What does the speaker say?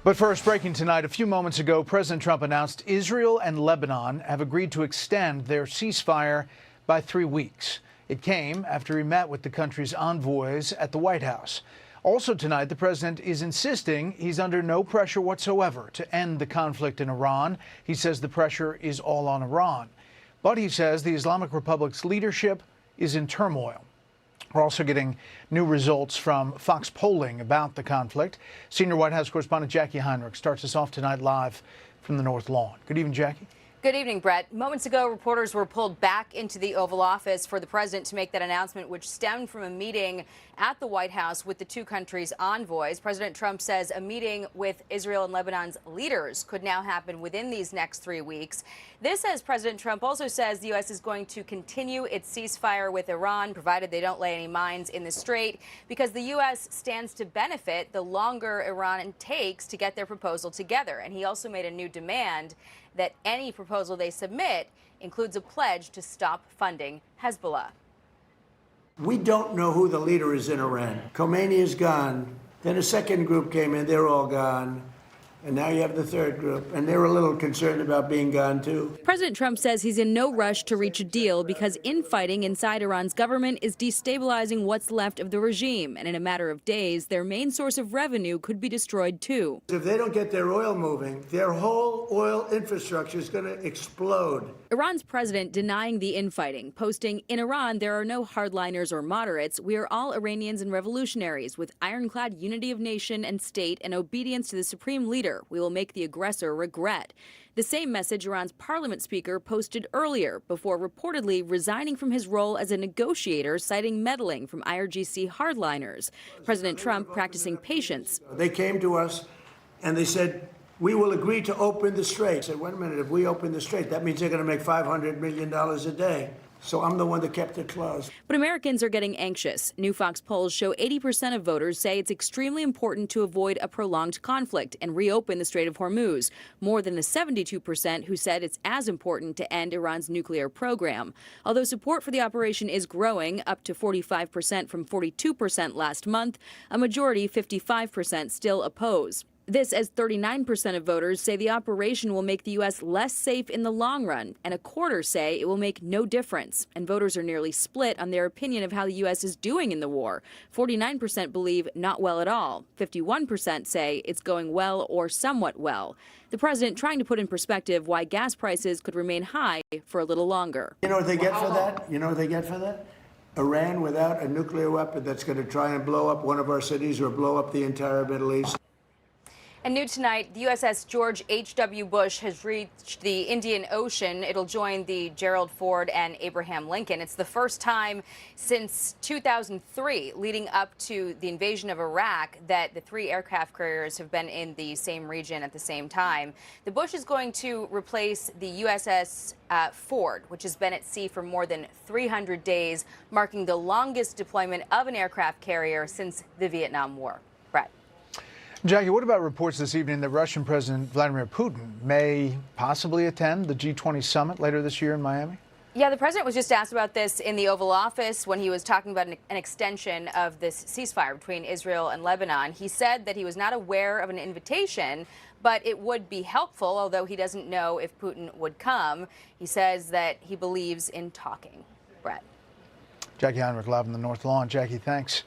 But first, breaking tonight, a few moments ago, President Trump announced Israel and Lebanon have agreed to extend their ceasefire by 3 weeks. It came after he met with the country's envoys at the White House. Also tonight, the president is insisting he's under no pressure whatsoever to end the conflict in Iran. He says the pressure is all on Iran. But he says the Islamic Republic's leadership is in turmoil. We're also getting new results from Fox polling about the conflict. Senior White House correspondent Jacqui Heinrich starts us off tonight live from the North Lawn. Good evening, Jacqui. Good evening, Brett. Moments ago, reporters were pulled back into the Oval Office for the president to make that announcement, which stemmed from a meeting at the White House with the two countries' envoys. President Trump says a meeting with Israel and Lebanon's leaders could now happen within these next 3 weeks. This, as President Trump also says, the U.S. is going to continue its ceasefire with Iran, provided they don't lay any mines in the strait, because the U.S. stands to benefit the longer Iran takes to get their proposal together. And he also made a new demand that any proposal they submit includes a pledge to stop funding Hezbollah. We don't know who the leader is in Iran. Khomeini is gone. Then a second group came in, they're all gone. And now you have the third group, and they're a little concerned about being gone, too. President Trump says he's in no rush to reach a deal because infighting inside Iran's government is destabilizing what's left of the regime. And in a matter of days, their main source of revenue could be destroyed, too. If they don't get their oil moving, their whole oil infrastructure is going to explode. Iran's president denying the infighting, posting, "In Iran, there are no hardliners or moderates. We are all Iranians and revolutionaries with ironclad unity of nation and state and obedience to the supreme leader. We will make the aggressor regret." The same message Iran's parliament speaker posted earlier before reportedly resigning from his role as a negotiator, citing meddling from IRGC hardliners. President Trump practicing patience. They came to us and they said, "We will agree to open the strait." I said, "Wait a minute, if we open the strait, that means they're going to make $500 million a day." So I'm the one that kept it closed. But Americans are getting anxious. New Fox polls show 80% of voters say it's extremely important to avoid a prolonged conflict and reopen the Strait of Hormuz, more than the 72% who said it's as important to end Iran's nuclear program. Although support for the operation is growing, up to 45% from 42% last month, a majority, 55%, still oppose. This as 39% of voters say the operation will make the U.S. less safe in the long run, and a quarter say it will make no difference. And voters are nearly split on their opinion of how the U.S. is doing in the war. 49% believe not well at all. 51% say it's going well or somewhat well. The president trying to put in perspective why gas prices could remain high for a little longer. You know what they get for that? You know what they get for that? Iran without a nuclear weapon that's going to try and blow up one of our cities or blow up the entire Middle East. And new tonight, the USS George H.W. Bush has reached the Indian Ocean. It'll join the Gerald Ford and Abraham Lincoln. It's the first time since 2003, leading up to the invasion of Iraq, that the three aircraft carriers have been in the same region at the same time. The Bush is going to replace the USS Ford, which has been at sea for more than 300 days, marking the longest deployment of an aircraft carrier since the Vietnam War. Brett. Jacqui, what about reports this evening that Russian President Vladimir Putin may possibly attend the G20 summit later this year in Miami? Yeah, the president was just asked about this in the Oval Office when he was talking about an extension of this ceasefire between Israel and Lebanon. He said that he was not aware of an invitation, but it would be helpful, although he doesn't know if Putin would come. He says that he believes in talking. Brett. Jacqui Heinrich live on the North Lawn. Jacqui, thanks.